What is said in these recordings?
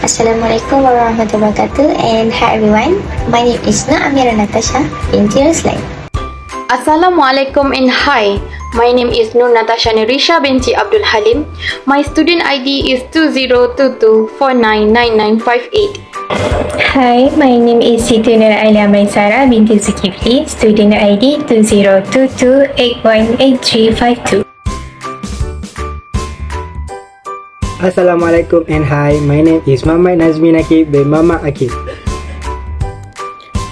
Assalamualaikum warahmatullahi wabarakatuh, and hi everyone. My name is Amira Natasha binti Ruslan. Assalamualaikum and hi. My name is Nur Natasha Nirisha binti Abdul Halim. My student ID is 2022499958. Hi, my name is Siti Nur Alia Maisara binti Zulkifli, student ID 2022818352. Assalamualaikum and hi, my name is Muhammad Nazmi Nakib bin Mama Akib.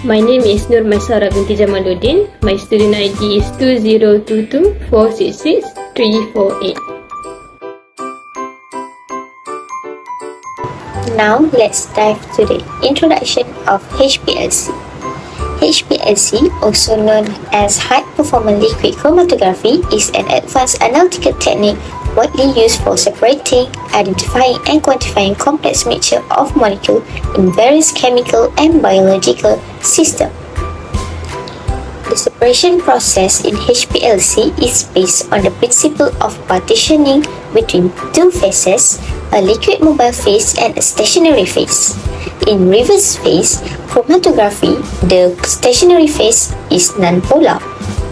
My name is Nur Maisara binti Jamaluddin. My student ID is 2022466348. Now let's dive to the introduction of HPLC. HPLC, also known as High Performance Liquid Chromatography, is an advanced analytical technique widely used for separating, identifying, and quantifying complex mixture of molecules in various chemical and biological systems. The separation process in HPLC is based on the principle of partitioning between two phases, a liquid mobile phase and a stationary phase. In reverse phase chromatography, the stationary phase is non-polar,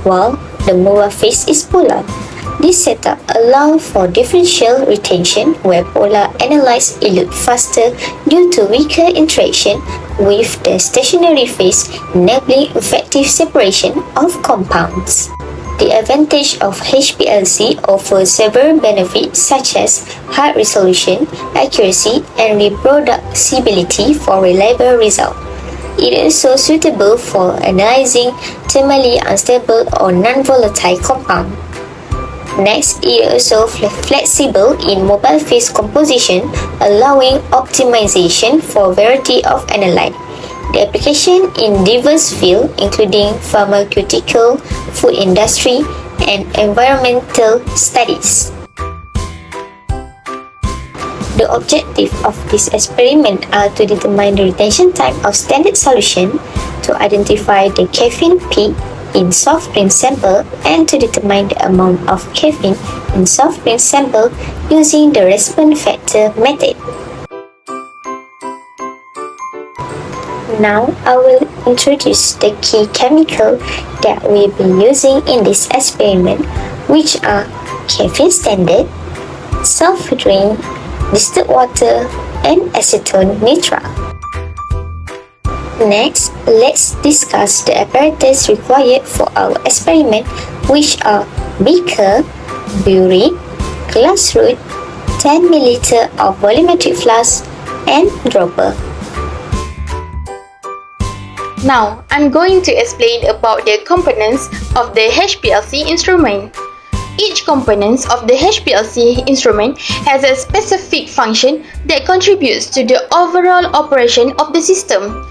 while the mobile phase is polar. This setup allows for differential retention where polar analytes elute faster due to weaker interaction with the stationary phase, enabling effective separation of compounds. The advantage of HPLC offers several benefits such as high resolution, accuracy, and reproducibility for reliable results. It is also suitable for analyzing thermally unstable or non-volatile compounds. Next, it is also flexible in mobile phase composition, allowing optimization for variety of analyte. The application in diverse fields, including pharmaceutical, food industry, and environmental studies. The objective of this experiment are to determine the retention time of standard solution, to identify the caffeine peak in soft drink sample, and to determine the amount of caffeine in soft drink sample using the response factor method. Now I will introduce the key chemical that we'll be using in this experiment, which are caffeine standard, soft drink, distilled water, and acetone nitrile. Next, let's discuss the apparatus required for our experiment, which are beaker, burette, glass rod, 10 ml of volumetric flask, and dropper. Now, I'm going to explain about the components of the HPLC instrument. Each component of the HPLC instrument has a specific function that contributes to the overall operation of the system.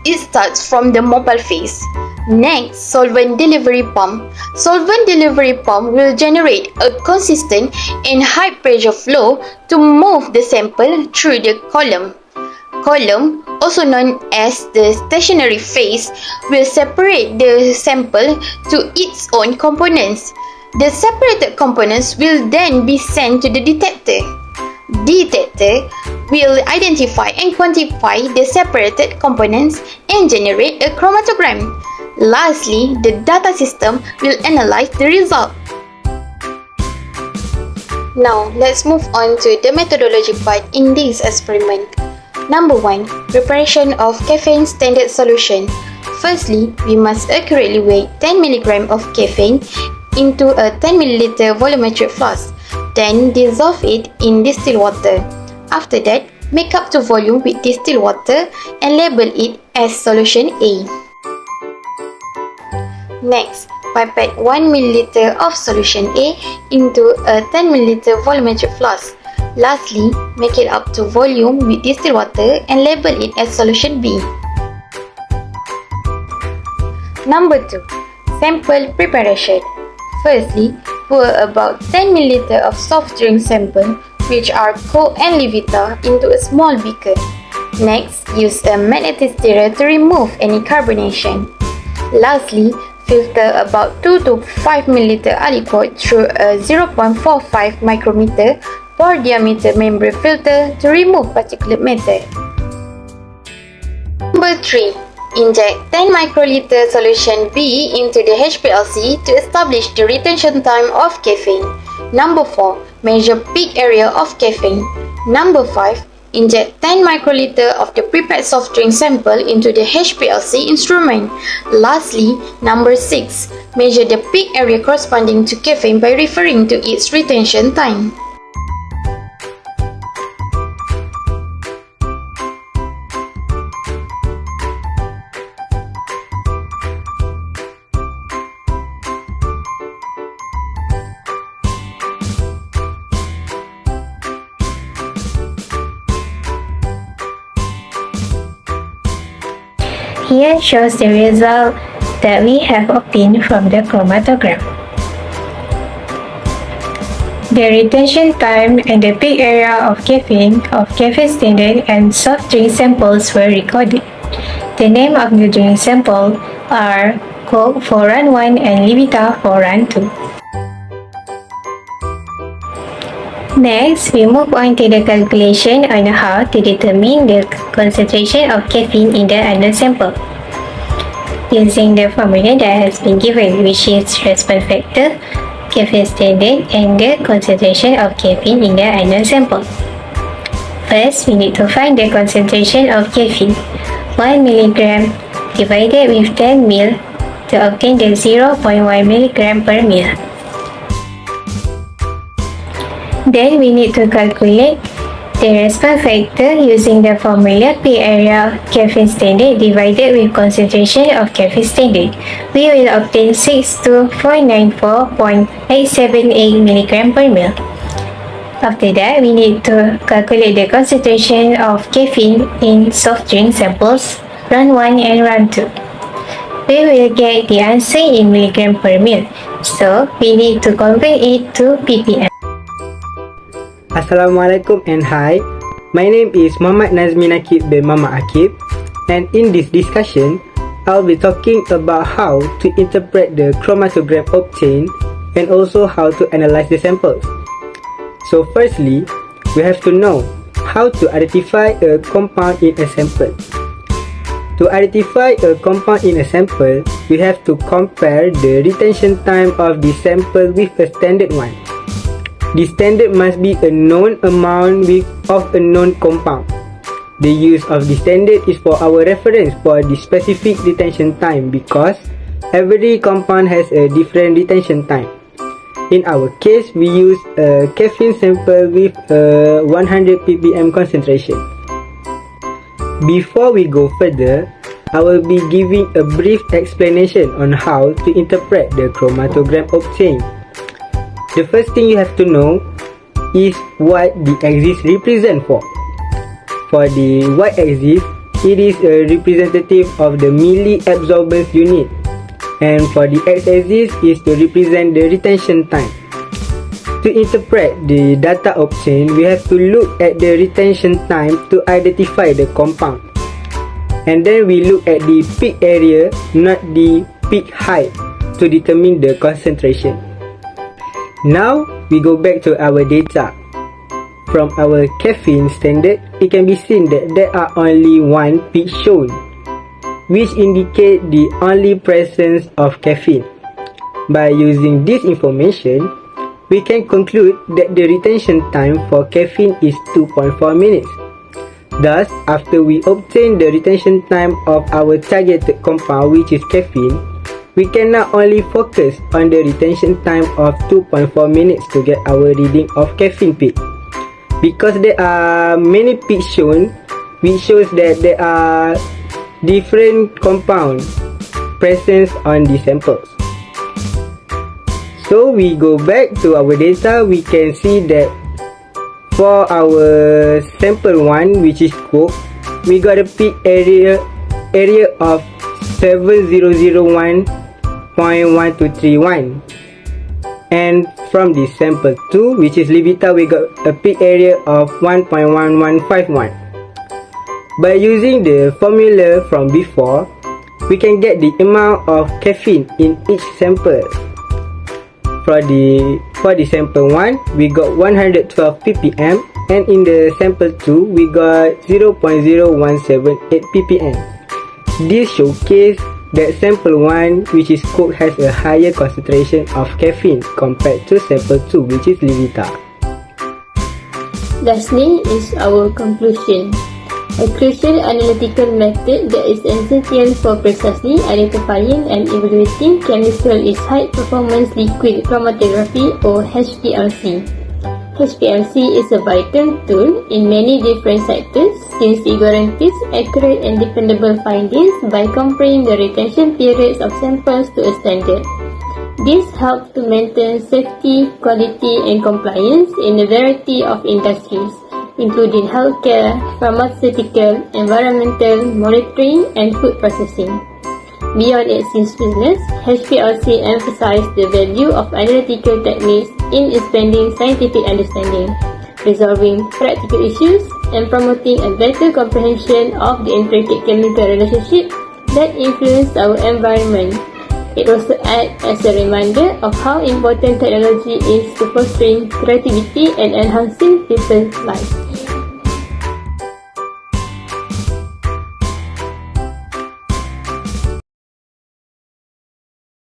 It starts from the mobile phase. Next, solvent delivery pump. Solvent delivery pump will generate a consistent and high pressure flow to move the sample through the column. Column, also known as the stationary phase, will separate the sample to its own components. The separated components will then be sent to the detector. Detector will identify and quantify the separated components and generate a chromatogram. Lastly, the data system will analyze the result. Now, let's move on to the methodology part in this experiment. Number 1. Preparation of caffeine standard solution. Firstly, we must accurately weigh 10 mg of caffeine into a 10 ml volumetric flask. Then dissolve it in distilled water. After that, make up the volume with distilled water and label it as solution A. Next, pipette 1 ml of solution A into a 10 ml volumetric flask. Lastly, make it up to volume with distilled water and label it as solution B. Number 2. Sample preparation. Firstly, pour about 10 ml of soft drink sample, which are Coke and Levita, into a small beaker. Next, use a magnetic stirrer to remove any carbonation. Lastly, filter about 2 to 5 ml aliquot through a 0.45 micrometer 4-diameter membrane filter to remove particulate matter. Number 3. Inject 10 microliter solution B into the HPLC to establish the retention time of caffeine. Number 4. Measure peak area of caffeine. Number 5. Inject 10 microliter of the prepared soft drink sample into the HPLC instrument. Lastly, number 6. Measure the peak area corresponding to caffeine by referring to its retention time. Here shows the result that we have obtained from the chromatogram. The retention time and the peak area of caffeine standard and soft drink samples were recorded. The name of the drink sample are Coke for run 1 and Levita for run 2. Next, we move on to the calculation on how to determine the concentration of caffeine in the unknown sample. Using the formula that has been given, which is response factor, caffeine standard, and the concentration of caffeine in the unknown sample. First, we need to find the concentration of caffeine, 1 mg divided with 10 ml to obtain the 0.1 mg per ml. Then we need to calculate the response factor using the formula P area of caffeine standard divided with concentration of caffeine standard. We will obtain 62.94.878 mg per ml. After that, we need to calculate the concentration of caffeine in soft drink samples, run 1 and run 2. We will get the answer in milligram per ml, so we need to convert it to ppm. Assalamualaikum and hi. My name is Muhammad Nazmi Nakib bin Mama Akib, and in this discussion, I'll be talking about how to interpret the chromatogram obtained and also how to analyze the samples. So firstly, we have to know how to identify a compound in a sample. To identify a compound in a sample, we have to compare the retention time of the sample with a standard one. The standard must be a known amount of a known compound. The use of the standard is for our reference for the specific retention time because every compound has a different retention time. In our case, we use a caffeine sample with a 100 ppm concentration. Before we go further, I will be giving a brief explanation on how to interpret the chromatogram obtained. The first thing you have to know is what the axis represents for. For the y-axis, it is a representative of the milliabsorbance unit, and for the x-axis is to represent the retention time. To interpret the data obtained, we have to look at the retention time to identify the compound. And then we look at the peak area, not the peak height, to determine the concentration. Now, we go back to our data. From our caffeine standard, it can be seen that there are only one peak shown, which indicate the only presence of caffeine. By using this information, we can conclude that the retention time for caffeine is 2.4 minutes. Thus, after we obtain the retention time of our targeted compound, which is caffeine, we can now only focus on the retention time of 2.4 minutes to get our reading of caffeine peak. Because there are many peaks shown, which shows that there are different compounds present on the samples. So we go back to our data, we can see that for our sample 1, which is Coke, we got a peak area of 7001.1231, and from the sample 2, which is Levita, we got a peak area of 1.1151. By using the formula from before, we can get the amount of caffeine in each sample. for the sample 1, we got 112 ppm, and in the sample 2, we got 0.0178 ppm. This showcase that sample 1, which is Coke, has a higher concentration of caffeine compared to sample 2, which is Levita. Lastly is our conclusion. A crucial analytical method that is essential for precisely identifying and evaluating chemical is high-performance liquid chromatography or HPLC. HPLC is a vital tool in many different sectors since it guarantees accurate and dependable findings by comparing the retention periods of samples to a standard. This helps to maintain safety, quality and compliance in a variety of industries, including healthcare, pharmaceutical, environmental, monitoring, and food processing. Beyond its usefulness, HPLC emphasizes the value of analytical techniques in expanding scientific understanding, resolving practical issues, and promoting a better comprehension of the intricate chemical relationships that influence our environment. It also acts as a reminder of how important technology is to fostering creativity and enhancing people's lives.